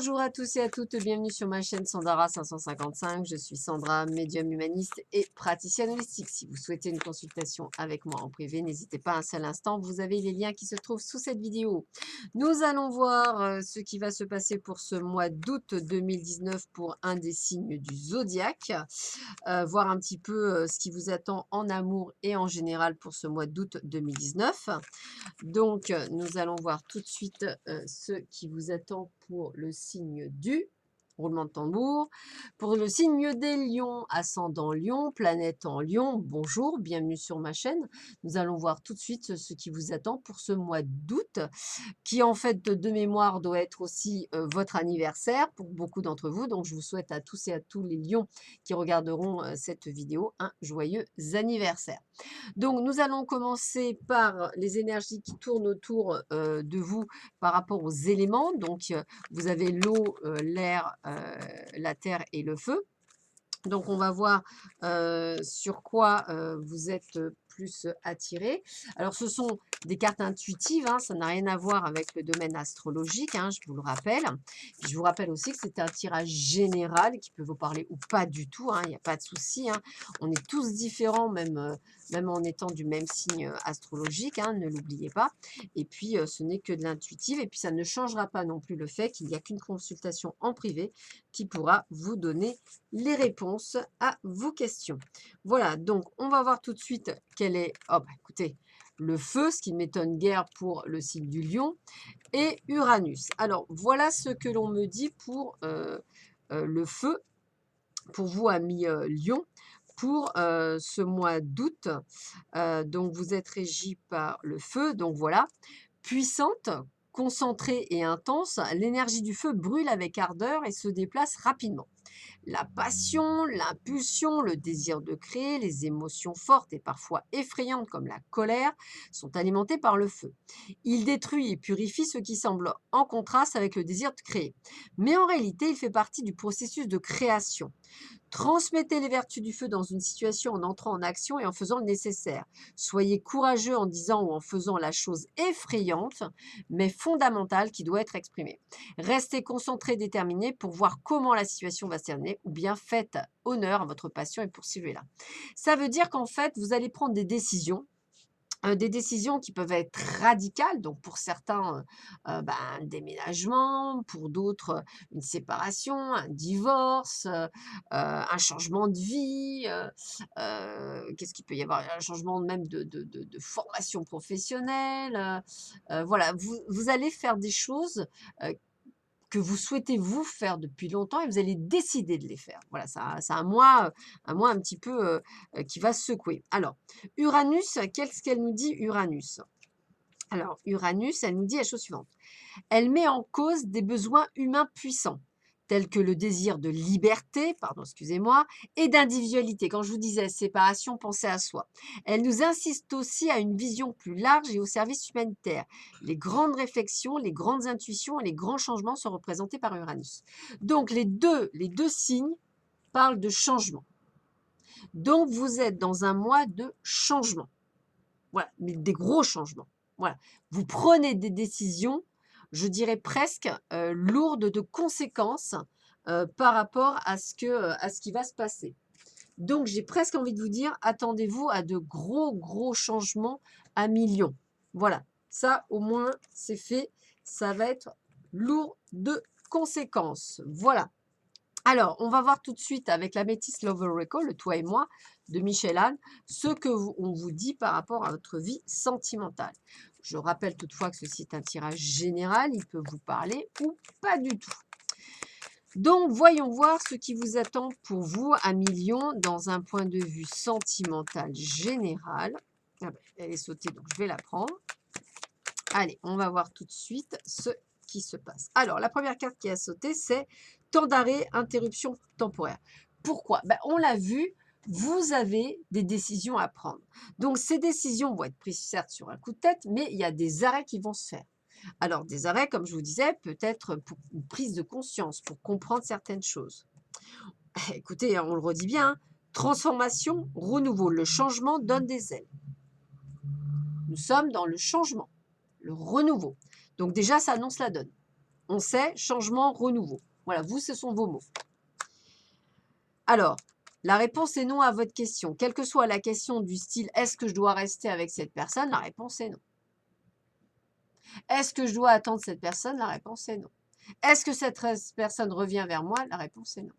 Bonjour à tous et à toutes, bienvenue sur ma chaîne Sandara 555. Je suis Sandra, médium humaniste et praticienne holistique. Si vous souhaitez une consultation avec moi en privé, n'hésitez pas un seul instant. Vous avez les liens qui se trouvent sous cette vidéo. Nous allons voir ce qui va se passer pour ce mois d'août 2019 pour un des signes du zodiaque. Voir un petit peu ce qui vous attend en amour et en général pour ce mois d'août 2019. Donc, nous allons voir tout de suite ce qui vous attend pour le signe du roulement de tambour. Pour le signe des lions, ascendant lion, planète en lion, bonjour, bienvenue sur ma chaîne. Nous allons voir tout de suite ce qui vous attend pour ce mois d'août, qui en fait de mémoire doit être aussi votre anniversaire pour beaucoup d'entre vous. Donc, je vous souhaite à tous et à tous les lions qui regarderont cette vidéo un joyeux anniversaire. Donc, nous allons commencer par les énergies qui tournent autour de vous par rapport aux éléments. Donc, vous avez l'eau, l'air, la terre et le feu. Donc, on va voir sur quoi vous êtes plus attiré. Alors, ce sont des cartes intuitives, hein, ça n'a rien à voir avec le domaine astrologique, hein, je vous le rappelle. Puis, je vous rappelle aussi que c'est un tirage général qui peut vous parler ou pas du tout, hein, il n'y a pas de souci. Hein. On est tous différents, même en étant du même signe astrologique, hein, ne l'oubliez pas. Et puis, ce n'est que de l'intuitif. Et puis, ça ne changera pas non plus le fait qu'il n'y a qu'une consultation en privé qui pourra vous donner les réponses à vos questions. Voilà, donc on va voir tout de suite quel est, oh bah écoutez, le feu, ce qui ne m'étonne guère pour le signe du lion, et Uranus. Alors, voilà ce que l'on me dit pour le feu, pour vous, amis lion, pour ce mois d'août. Donc, vous êtes régi par le feu, donc voilà, puissante, concentrée et intense, l'énergie du feu brûle avec ardeur et se déplace rapidement. La passion, l'impulsion, le désir de créer, les émotions fortes et parfois effrayantes comme la colère sont alimentées par le feu. Il détruit et purifie ce qui semble en contraste avec le désir de créer. Mais en réalité, il fait partie du processus de création. Transmettez les vertus du feu dans une situation en entrant en action et en faisant le nécessaire. Soyez courageux en disant ou en faisant la chose effrayante, mais fondamentale qui doit être exprimée. Restez concentré, déterminé pour voir comment la situation va se terminer ou bien faites honneur à votre passion et poursuivez-la. Ça veut dire qu'en fait, vous allez prendre des décisions qui peuvent être radicales, donc pour certains, un déménagement, pour d'autres, une séparation, un divorce, un changement de vie, qu'est-ce qu'il peut y avoir? Un changement même de formation professionnelle, voilà, vous allez faire des choses, heu, que vous souhaitez vous faire depuis longtemps et vous allez décider de les faire. Voilà, ça c'est un mois un petit peu, qui va secouer. Alors, Uranus, qu'est-ce qu'elle nous dit Uranus? Alors, Uranus, elle nous dit la chose suivante. Elle met en cause des besoins humains puissants, tels que le désir de liberté, pardon, excusez-moi, et d'individualité. Quand je vous disais séparation, pensez à soi. Elle nous insiste aussi à une vision plus large et au service humanitaire. Les grandes réflexions, les grandes intuitions et les grands changements sont représentés par Uranus. Donc, les deux signes parlent de changement. Donc, vous êtes dans un mois de changement. Voilà, mais des gros changements. Voilà. Vous prenez des décisions, je dirais presque lourdes de conséquences par rapport à ce qui va se passer. Donc, j'ai presque envie de vous dire, attendez-vous à de gros, gros changements à millions. Voilà, ça au moins c'est fait. Ça va être lourd de conséquences. Voilà. Alors, on va voir tout de suite avec la métisse Love Oracle, le toi et moi, de Michel Anne, ce que on vous dit par rapport à votre vie sentimentale. Je rappelle toutefois que ceci est un tirage général, il peut vous parler ou pas du tout. Donc, voyons voir ce qui vous attend pour vous à millions dans un point de vue sentimental général. Ah ben, elle est sautée, donc je vais la prendre. Allez, on va voir tout de suite ce qui se passe. Alors, la première carte qui a sauté, c'est temps d'arrêt, interruption temporaire. Pourquoi? On l'a vu, vous avez des décisions à prendre. Donc, ces décisions vont être prises certes sur un coup de tête, mais il y a des arrêts qui vont se faire. Alors, des arrêts, comme je vous disais, peut-être pour une prise de conscience, pour comprendre certaines choses. Écoutez, on le redit bien, hein, transformation, renouveau, le changement donne des ailes. Nous sommes dans le changement, le renouveau. Donc déjà, ça annonce la donne. On sait changement, renouveau. Voilà, vous, ce sont vos mots. Alors, la réponse est non à votre question. Quelle que soit la question du style « est-ce que je dois rester avec cette personne ?» La réponse est non. Est-ce que je dois attendre cette personne? La réponse est non. Est-ce que cette personne revient vers moi? La réponse est non.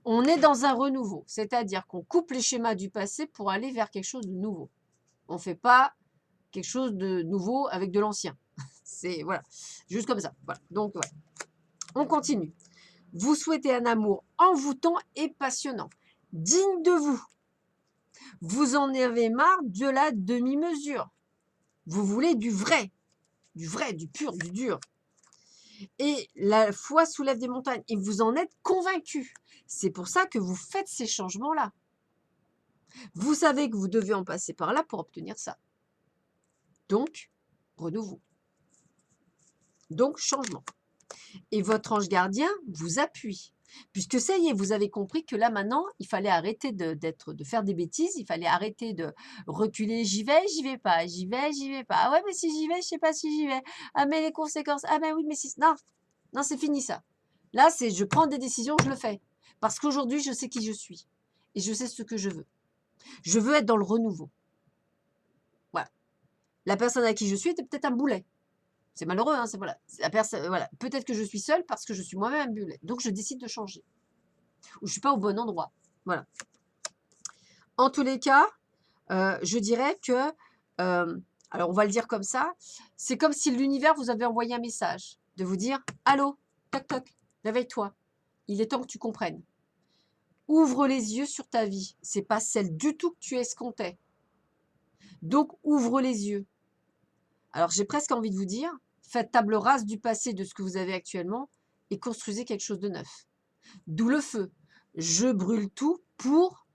On est dans un renouveau, c'est-à-dire qu'on coupe les schémas du passé pour aller vers quelque chose de nouveau. On ne fait pas quelque chose de nouveau avec de l'ancien. C'est voilà, juste comme ça. Voilà. Donc, voilà. On continue. Vous souhaitez un amour envoûtant et passionnant, digne de vous. Vous en avez marre de la demi-mesure. Vous voulez du vrai, du pur, du dur. Et la foi soulève des montagnes. Et vous en êtes convaincu. C'est pour ça que vous faites ces changements-là. Vous savez que vous devez en passer par là pour obtenir ça. Donc, renouveau. Donc, changement. Et votre ange gardien vous appuie. Puisque ça y est, vous avez compris que là maintenant, il fallait arrêter de faire des bêtises, il fallait arrêter de reculer, j'y vais pas, j'y vais pas. Ah ouais, mais si j'y vais, je sais pas si j'y vais. Ah mais les conséquences, ah ben oui, mais si... Non, non, c'est fini ça. Là, c'est je prends des décisions, je le fais. Parce qu'aujourd'hui, je sais qui je suis. Et je sais ce que je veux. Je veux être dans le renouveau. Voilà. La personne à qui je suis était peut-être un boulet. C'est malheureux, hein, c'est voilà. La personne, voilà. Peut-être que je suis seule parce que je suis moi-même un boulet. Donc, je décide de changer. Ou je ne suis pas au bon endroit. Voilà. En tous les cas, je dirais que, alors on va le dire comme ça, c'est comme si l'univers vous avait envoyé un message de vous dire « Allô, toc toc, réveille-toi, il est temps que tu comprennes. Ouvre les yeux sur ta vie, ce n'est pas celle du tout que tu escomptais. Donc ouvre les yeux. » Alors j'ai presque envie de vous dire, faites table rase du passé de ce que vous avez actuellement et construisez quelque chose de neuf. D'où le feu. Je brûle tout pour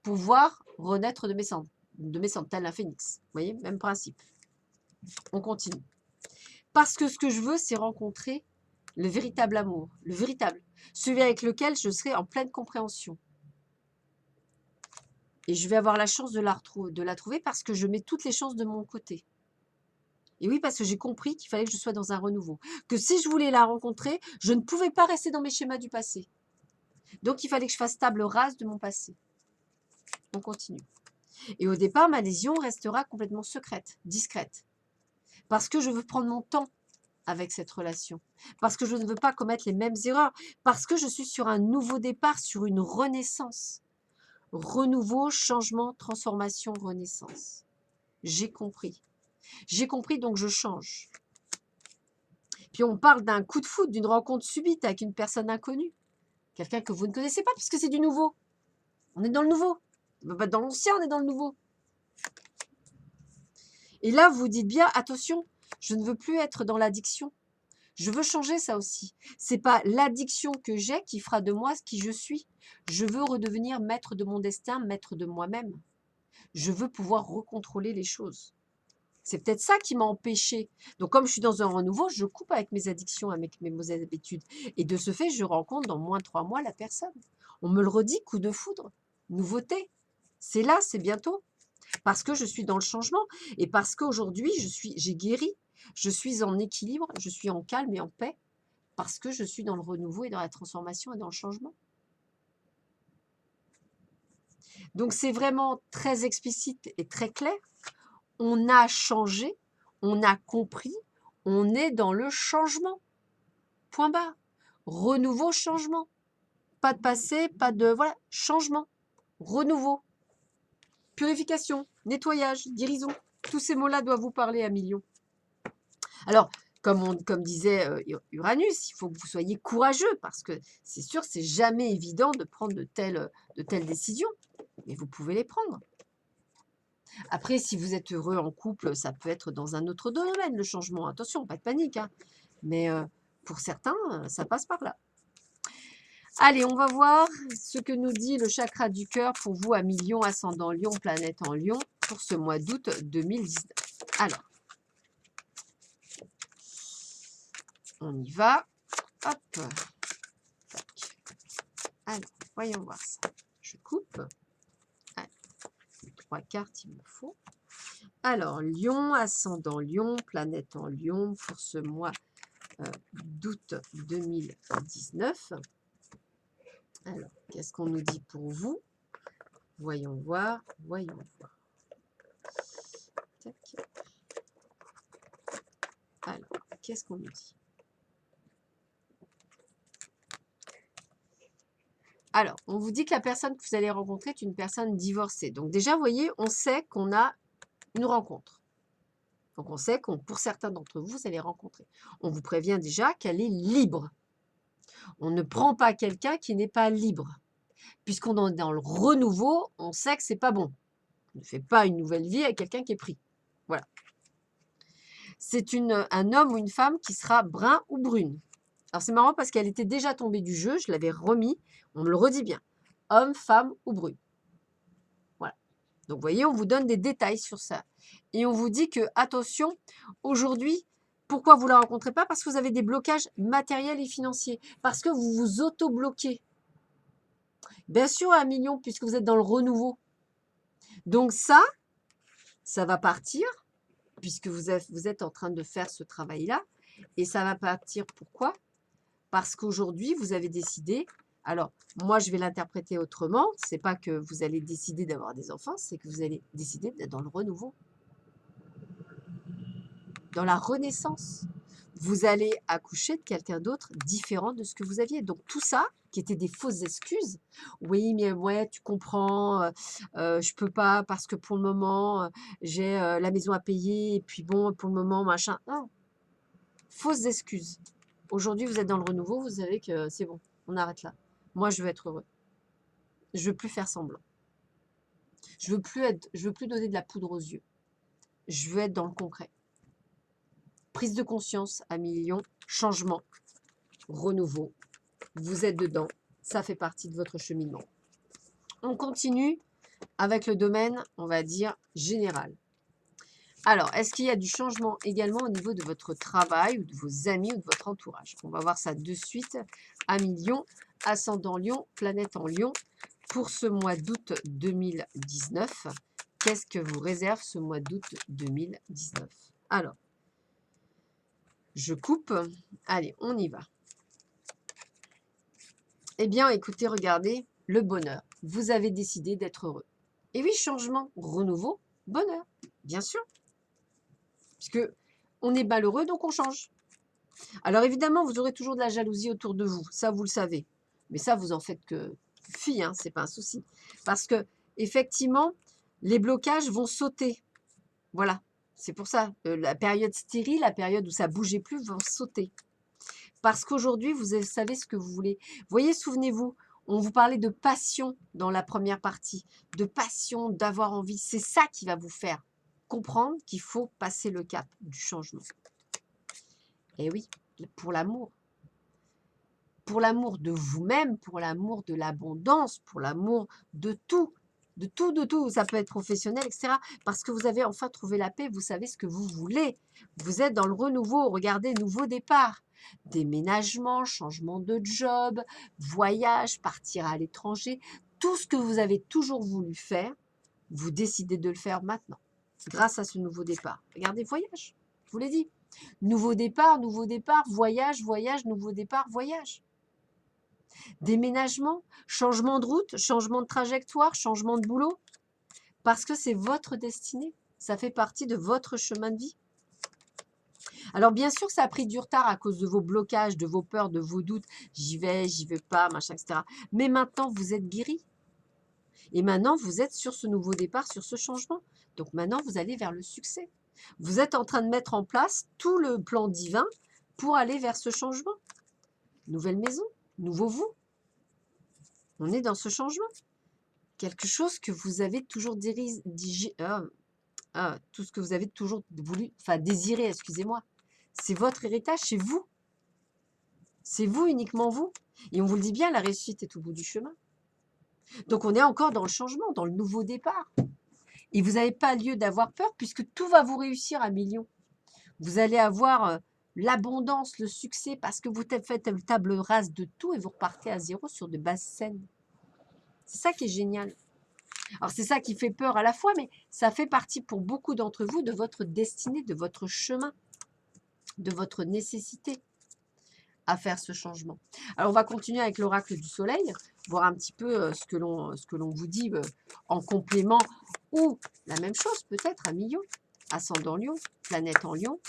pouvoir renaître de mes cendres, tel un phénix. Vous voyez, même principe. On continue. Parce que ce que je veux, c'est rencontrer le véritable amour, le véritable, celui avec lequel je serai en pleine compréhension. Et je vais avoir la chance de la trouver parce que je mets toutes les chances de mon côté. Et oui, parce que j'ai compris qu'il fallait que je sois dans un renouveau. Que si je voulais la rencontrer, je ne pouvais pas rester dans mes schémas du passé. Donc, il fallait que je fasse table rase de mon passé. On continue. Et au départ, ma lésion restera complètement secrète, discrète. Parce que je veux prendre mon temps avec cette relation. Parce que je ne veux pas commettre les mêmes erreurs. Parce que je suis sur un nouveau départ, sur une renaissance. Renouveau, changement, transformation, renaissance. J'ai compris. J'ai compris, donc je change. Puis on parle d'un coup de foudre, d'une rencontre subite avec une personne inconnue. Quelqu'un que vous ne connaissez pas, puisque c'est du nouveau. On est dans le nouveau. On n'est pas dans l'ancien, on est dans le nouveau. Et là, vous dites bien, attention, je ne veux plus être dans l'addiction. Je veux changer ça aussi. Ce n'est pas l'addiction que j'ai qui fera de moi ce qui je suis. Je veux redevenir maître de mon destin, maître de moi-même. Je veux pouvoir recontrôler les choses. C'est peut-être ça qui m'a empêché. Donc, comme je suis dans un renouveau, je coupe avec mes addictions, avec mes mauvaises habitudes. Et de ce fait, je rencontre dans moins de 3 mois la personne. On me le redit, coup de foudre, nouveauté. C'est là, c'est bientôt. Parce que je suis dans le changement et parce qu'aujourd'hui, j'ai guéri. Je suis en équilibre, je suis en calme et en paix parce que je suis dans le renouveau et dans la transformation et dans le changement. Donc, c'est vraiment très explicite et très clair. On a changé, on a compris, on est dans le changement. Point barre. Renouveau, changement. Pas de passé, pas de... Voilà, changement. Renouveau. Purification, nettoyage, guérison. Tous ces mots-là doivent vous parler à millions. Alors, comme disait Uranus, il faut que vous soyez courageux parce que c'est sûr, c'est jamais évident de prendre de telles décisions, mais vous pouvez les prendre. Après, si vous êtes heureux en couple, ça peut être dans un autre domaine, le changement. Attention, pas de panique, hein. Mais pour certains, ça passe par là. Allez, on va voir ce que nous dit le chakra du cœur pour vous à Lion, ascendant Lion, planète en Lion, pour ce mois d'août 2019. Alors, on y va. Hop. Tac. Alors, voyons voir ça. Je coupe. Allez, 3 cartes, il me faut. Alors, Lion, ascendant Lion, planète en Lion, pour ce mois d'août 2019. Alors, qu'est-ce qu'on nous dit pour vous? Voyons voir, voyons voir. Tac. Alors, qu'est-ce qu'on nous dit? Alors, on vous dit que la personne que vous allez rencontrer est une personne divorcée. Donc déjà, vous voyez, on sait qu'on a une rencontre. Donc, on sait qu'on, pour certains d'entre vous, vous allez rencontrer. On vous prévient déjà qu'elle est libre. On ne prend pas quelqu'un qui n'est pas libre. Puisqu'on est dans le renouveau, on sait que c'est pas bon. On ne fait pas une nouvelle vie avec quelqu'un qui est pris. Voilà. C'est un homme ou une femme qui sera brun ou brune. Alors, c'est marrant parce qu'elle était déjà tombée du jeu. Je l'avais remis. On me le redit bien. Homme, femme ou brune. Voilà. Donc, vous voyez, on vous donne des détails sur ça. Et on vous dit que, attention, aujourd'hui, pourquoi vous ne la rencontrez pas? Parce que vous avez des blocages matériels et financiers. Parce que vous vous auto-bloquez. Bien sûr, 1 million, puisque vous êtes dans le renouveau. Donc ça va partir, puisque vous êtes en train de faire ce travail-là. Et ça va partir, pourquoi? Parce qu'aujourd'hui, vous avez décidé, alors moi je vais l'interpréter autrement, c'est pas que vous allez décider d'avoir des enfants, c'est que vous allez décider d'être dans le renouveau, dans la renaissance. Vous allez accoucher de quelqu'un d'autre différent de ce que vous aviez. Donc tout ça, qui étaient des fausses excuses, oui mais ouais tu comprends, je peux pas parce que pour le moment j'ai la maison à payer et puis bon pour le moment machin. Non, fausses excuses. Aujourd'hui vous êtes dans le renouveau, vous savez que c'est bon, on arrête là. Moi je veux être heureux. Je veux plus faire semblant. Je veux plus donner de la poudre aux yeux. Je veux être dans le concret. Prise de conscience à millions, changement, renouveau. Vous êtes dedans, ça fait partie de votre cheminement. On continue avec le domaine, on va dire, général. Alors, est-ce qu'il y a du changement également au niveau de votre travail ou de vos amis ou de votre entourage? On va voir ça de suite. Amis Lion, ascendant Lion, planète en Lion. Pour ce mois d'août 2019, qu'est-ce que vous réserve ce mois d'août 2019? Alors, je coupe. Allez, on y va. Eh bien, écoutez, regardez, le bonheur. Vous avez décidé d'être heureux. Et oui, changement, renouveau, bonheur, bien sûr. Puisque on est malheureux, donc on change. Alors évidemment, vous aurez toujours de la jalousie autour de vous. Ça, vous le savez. Mais ça, vous en faites que fi, hein, c'est pas un souci. Parce que, effectivement, les blocages vont sauter. Voilà. C'est pour ça. La période stérile, la période où ça bougeait plus, vont sauter. Parce qu'aujourd'hui, vous savez ce que vous voulez. Vous voyez, souvenez-vous, on vous parlait de passion dans la première partie. De passion, d'avoir envie. C'est ça qui va vous faire comprendre qu'il faut passer le cap du changement. Et oui, pour l'amour. Pour l'amour de vous-même, pour l'amour de l'abondance, pour l'amour de tout. De tout, de tout. Ça peut être professionnel, etc. Parce que vous avez enfin trouvé la paix, vous savez ce que vous voulez. Vous êtes dans le renouveau. Regardez, nouveau départ. Déménagement, changement de job, voyage, partir à l'étranger. Tout ce que vous avez toujours voulu faire, vous décidez de le faire maintenant. Grâce à ce nouveau départ. Regardez, voyage. Je vous l'ai dit. Nouveau départ, voyage, voyage, nouveau départ, voyage. Déménagement, changement de route, changement de trajectoire, changement de boulot. Parce que c'est votre destinée. Ça fait partie de votre chemin de vie. Alors bien sûr, ça a pris du retard à cause de vos blocages, de vos peurs, de vos doutes. J'y vais pas, machin, etc. Mais maintenant, vous êtes guéri. Et maintenant, vous êtes sur ce nouveau départ, sur ce changement. Donc maintenant, vous allez vers le succès. Vous êtes en train de mettre en place tout le plan divin pour aller vers ce changement. Nouvelle maison, nouveau vous. On est dans ce changement. Quelque chose que vous avez toujours tout ce que vous avez toujours voulu, enfin désiré, excusez-moi. C'est votre héritage, c'est vous. C'est vous, uniquement vous. Et on vous le dit bien, la réussite est au bout du chemin. Donc on est encore dans le changement, dans le nouveau départ. Et vous n'avez pas lieu d'avoir peur puisque tout va vous réussir à millions. Vous allez avoir l'abondance, le succès parce que vous faites une table rase de tout et vous repartez à zéro sur de bases saines. C'est ça qui est génial. Alors c'est ça qui fait peur à la fois, mais ça fait partie pour beaucoup d'entre vous de votre destinée, de votre chemin, de votre nécessité. à faire ce changement. Alors, on va continuer avec l'oracle du soleil, voir un petit peu ce que l'on vous dit en complément ou la même chose peut-être à Million, ascendant Lion, planète en Lion.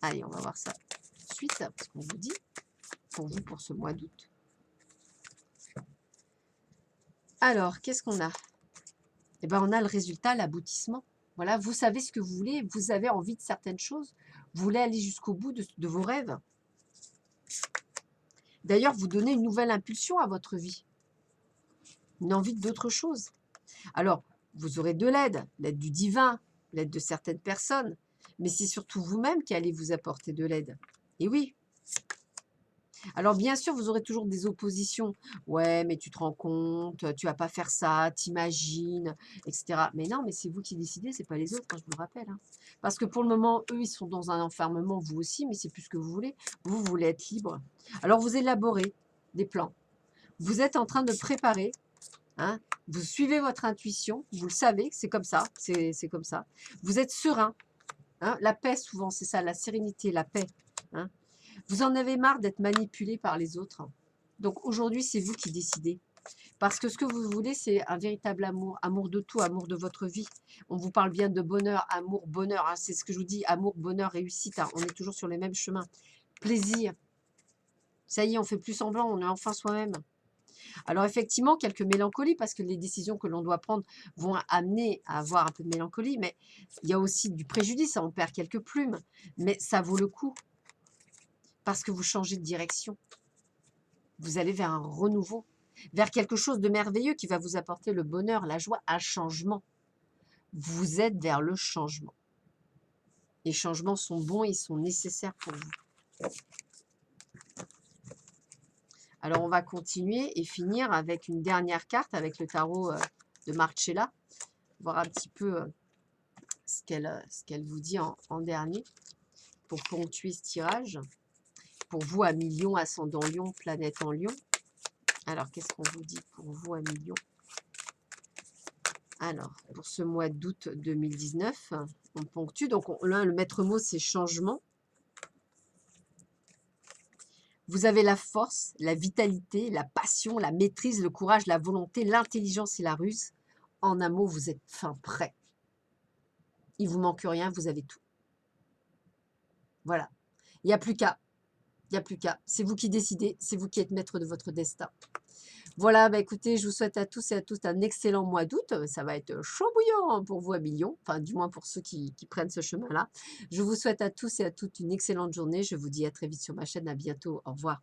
Allez, on va voir ça tout de suite, ce qu'on vous dit pour vous pour ce mois d'août. Alors, qu'est-ce qu'on a? Eh bien, on a le résultat, l'aboutissement. Voilà, vous savez ce que vous voulez, vous avez envie de certaines choses, vous voulez aller jusqu'au bout de vos rêves. D'ailleurs, vous donnez une nouvelle impulsion à votre vie, une envie d'autre chose. Alors, vous aurez de l'aide du divin, l'aide de certaines personnes, mais c'est surtout vous-même qui allez vous apporter de l'aide. Et oui. Alors, bien sûr, vous aurez toujours des oppositions. Ouais, mais tu te rends compte, tu vas pas faire ça, t'imagines, etc. Mais non, mais c'est vous qui décidez, c'est pas les autres, hein, je vous le rappelle. Hein. Parce que pour le moment, eux, ils sont dans un enfermement, vous aussi, mais c'est plus ce que vous voulez. Vous voulez être libre. Alors, vous élaborez des plans. Vous êtes en train de préparer. Hein, vous suivez votre intuition, vous le savez, c'est comme ça, c'est comme ça. Vous êtes serein. Hein, la paix, souvent, c'est ça, la sérénité, la paix. Hein. Vous en avez marre d'être manipulé par les autres. Donc aujourd'hui, c'est vous qui décidez. Parce que ce que vous voulez, c'est un véritable amour. Amour de tout, amour de votre vie. On vous parle bien de bonheur, amour, bonheur. Hein, c'est ce que je vous dis, amour, bonheur, réussite. Hein, on est toujours sur les mêmes chemins. Plaisir. Ça y est, on fait plus semblant, on est enfin soi-même. Alors effectivement, quelques mélancolies, parce que les décisions que l'on doit prendre vont amener à avoir un peu de mélancolie, mais il y a aussi du préjudice, on perd quelques plumes, mais ça vaut le coup, parce que vous changez de direction. Vous allez vers un renouveau, vers quelque chose de merveilleux qui va vous apporter le bonheur, la joie, un changement. Vous êtes vers le changement. Les changements sont bons, ils sont nécessaires pour vous. Alors, on va continuer et finir avec une dernière carte, avec le tarot de Marcella, voir un petit peu ce qu'elle vous dit en dernier pour ponctuer ce tirage. Pour vous, à Million, ascendant Lion, planète en Lion. Alors, qu'est-ce qu'on vous dit pour vous, à Million? Alors, pour ce mois d'août 2019, on ponctue. Donc, là, le maître mot, c'est changement. Vous avez la force, la vitalité, la passion, la maîtrise, le courage, la volonté, l'intelligence et la ruse. En un mot, vous êtes fin prêt. Il ne vous manque rien, vous avez tout. Voilà. Il n'y a plus qu'à. Il n'y a plus qu'à. C'est vous qui décidez, c'est vous qui êtes maître de votre destin. Voilà, bah écoutez, je vous souhaite à tous et à toutes un excellent mois d'août. Ça va être chaud bouillant pour vous à Million, enfin du moins pour ceux qui prennent ce chemin-là. Je vous souhaite à tous et à toutes une excellente journée. Je vous dis à très vite sur ma chaîne. À bientôt. Au revoir.